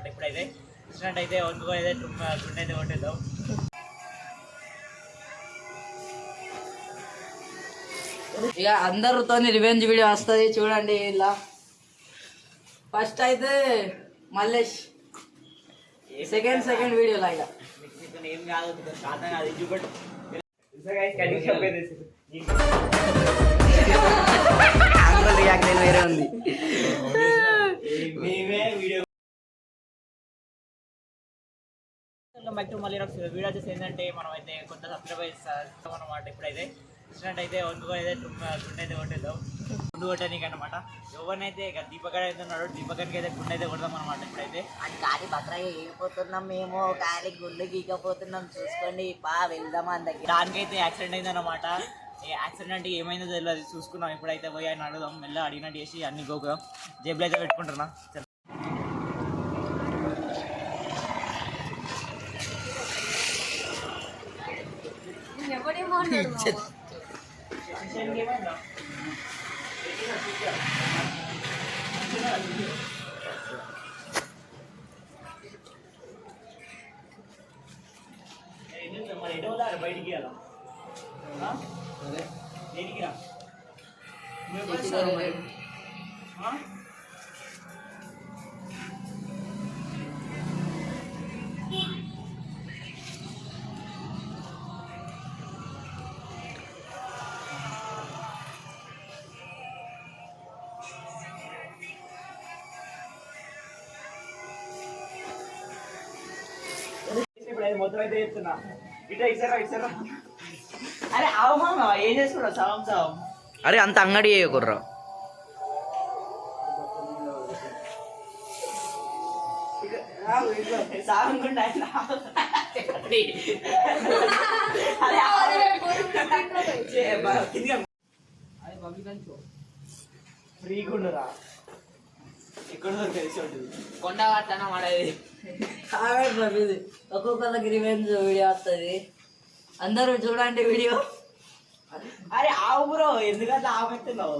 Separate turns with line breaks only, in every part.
అనమాట. ఇప్పుడైతే చూసినట్టయితే వండుకొని అయితే గుండె అయితే కొట్టేద్దాం.
ఇక అందరితో రివెంజ్ వీడియో వస్తుంది చూడండి. ఇలా ఫస్ట్ అయితే మల్లేష్, సెకండ్ వీడియో లాగా
ఏం కాదు శాతం కాదు చూపట్టు
వేరే ఉంది.
మళ్ళీ వీడియో వచ్చేసి ఏంటంటే మనం అయితే కొంత సబ్స్క్రైబ్ అనమాట. ఇప్పుడైతే చూసినట్టయితే వండుకొని అయితే గుండె అయితే కొట్టేద్దాం. గుండు కొట్టడానికి అనమాట. ఎవరినైతే దీపక్ అయితే ఉన్నాడు, దీపక్కి అయితే గుండె అయితే కొడదాం అనమాట. ఇప్పుడైతే
అది ఖాళీ బక్రా అయిపోతున్నాం మేము, ఖాళీ గుండె గీకపోతున్నాం, చూసుకోండి బా వెళ్దాం అందరికి.
దానికైతే యాక్సిడెంట్ అయింది అనమాట. యాక్సిడెంట్ ఏమైందో తెలియదు, చూసుకున్నాం. ఇప్పుడైతే పోయి ఆయన అడుగుదాం, మెల్ల అడిగినట్టు చేసి అన్ని గోకుదాం. జేబులో అయితే పెట్టుకుంటున్నా. మరి ఎటు పోతారు బయటికి అలా దేనికి రా మొత్తం అయితే చెప్తున్నా. ఇట్లా ఇచ్చారా అరే అవమా ఏం చేసుకున్నావు సవం సవం.
అరే అంత అంగడి కుర్రా
సాగుండా ఫ్రీగుండరా ఇక్కడ తెలిసి ఉంటుంది. కొండ పట్టణ వాడేది
ఒక్కొక్కరికి రివెంజ్ వీడియో వస్తుంది, అందరూ చూడండి వీడియో.
అరే ఆవు బ్రో, ఎందుకంటే ఆవు ఎత్తున్నావు.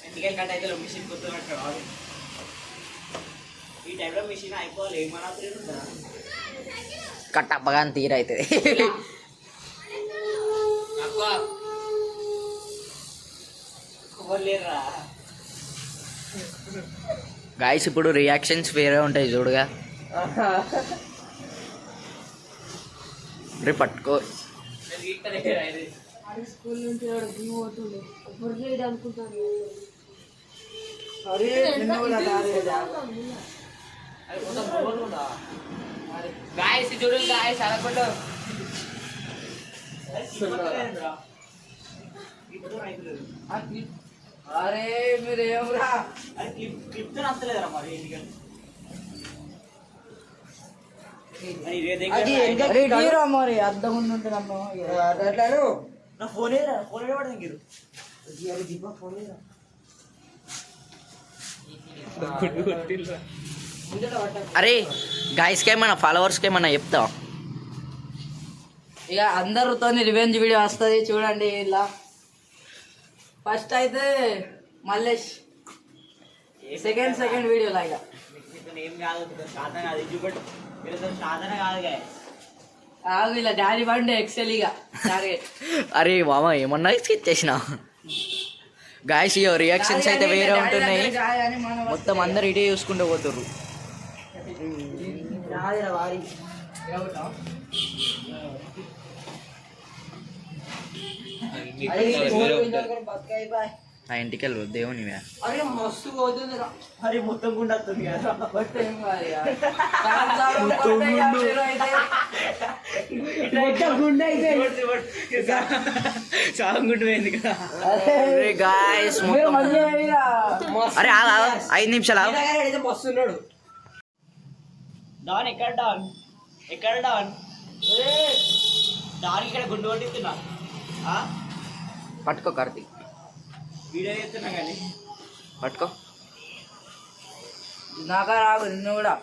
ఎందుకంటే అయితే మిషన్ కొత్తగా ఈ టైంలో మిషన్ అయిపోవాలి. ఏమన్నా
కట్టప్పగా తీరైతుంది.
లేరా
గాయస్, ఇప్పుడు రియాక్షన్స్ వేరే ఉంటాయి చూడుగా. రే పట్టుకో.
స్కూల్ నుంచి అనుకుంటాను.
గాయస్ చూడండి, గాయస్ అనకుండా
అరే మీరేమరా
క్లిప్తో నచ్చలేదురా మరి.
మరి అర్థం ఉంటే
నా ఫోన్ ఫోన్ పడదు.
అరే గాయస్కి ఏమన్నా ఫాలోవర్స్కి ఏమన్నా చెప్తా. ఇక అందరితో రివెంజ్ వీడియో వస్తుంది చూడండి. ఇలా ఫస్ట్ అయితే మల్లేష్, సెకండ్ వీడియో లాగా
ఏం కాదు శాతం కాదు చూపట్టు సాధన కాదు.
ఇలా డాడీ బండి ఎక్సెల్ ఇక. అరే మామ ఏమన్నా స్కెచ్ చేసిన. గాయస్ ఇక రియాక్షన్స్ అయితే వేరే ఉంటున్నాయి. మొత్తం అందరు ఇటే చూసుకుంటూ పోతుర్రు. ఆ ఇంటికి వెళ్ళి దేవుని.
అరే మస్తు పోతుంది. అరే మొత్తం గుండా వస్తుంది కదా. సాగుంటుంది కదా.
గాయస్ అరే 5 నిమిషాలు
వస్తున్నాడు. డాన్ ఎక్కడ డాన్ డాన్ ఇక్కడ గుండు కొట్టిస్తున్నా.
పట్టుకో కార్తీక్,
వీడియో చేస్తున్నా కానీ
పట్టుకో. నాకా రాదు నిన్ను కూడా.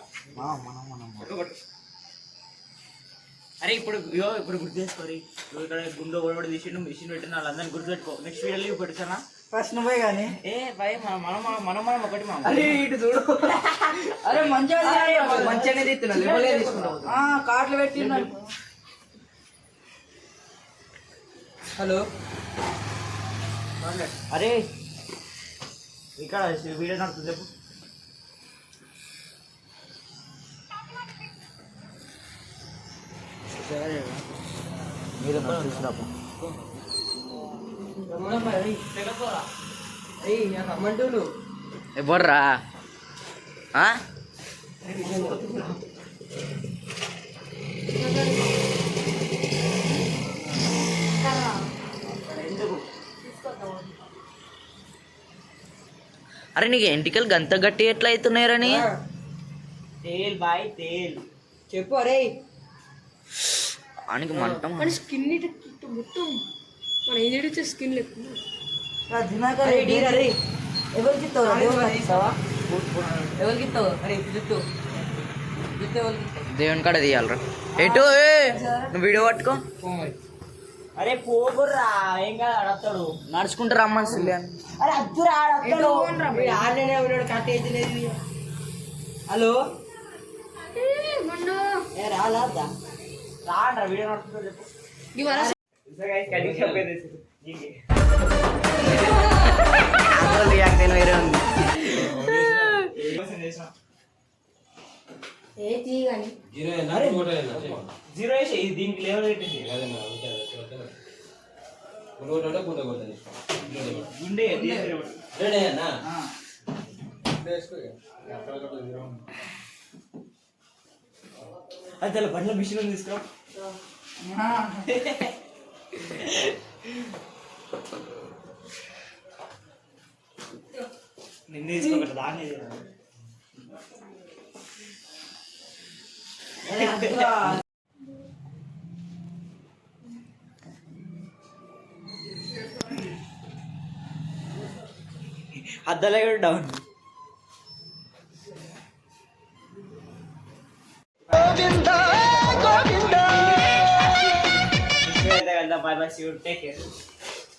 అరే ఇప్పుడు గుర్తు చేసుకోరి. ఇక్కడ గుండె ఓడబడి తీసిండు, మిషన్ పెట్టిన వాళ్ళందరినీ గుర్తుపెట్టుకో. నెక్స్ట్ వీడియో పెడతానా
ఫస్ట్ నువ్వే కానీ
ఏ భయ్ మనం ఒకటి మా
అరే ఇటు చూడు అరే మంచిగా
మంచిగానే తీస్తున్నా లెవెల్గా తీసుకుంటావు
కార్డులు పెట్టిండు హలో
అరే ఇక్కడ వీడియో నడుతుంది చెప్పు
మీరు చూసినప్పుడు ఎవర్రా అరే నీకు ఎంటికలు గంత గట్టి ఎట్లా అవుతున్నాయరని
తేల్ బాయ్ తేల్
చెప్పు అరే
ఆయనకి మంట
మన స్కిన్ మొత్తం మన ఏదైతే స్కిన్ లేకుండా
ఎవరికి ఇస్తావు ఎవరికి ఇస్తావు అరే జుట్టు జుట్టు ఎవరికి
దేవుని కాడ తీయాలరా ఎటు నువ్వు వీడియో పట్టుకో
అరే పోగుర్రా ఏం కాదు అడతాడు
నడుచుకుంటూ రమ్మని సిల్లాను
అరే అద్దురా ఆడనే ఉన్నాడు కట్టేది లేదు హలో ఏ రాలా
రాండ్రా వీడియో నడుతుందో చెప్పు
వేరే ఉంది
జీరో వేసి దీనికి లెవెల్ పెట్టేసి గుండె అది బండ్ల మిషన్ తీసుకురా నిన్ను తీసుకోకట దాన్ని అద్దలే కూడా డౌన్ bye bye see you take care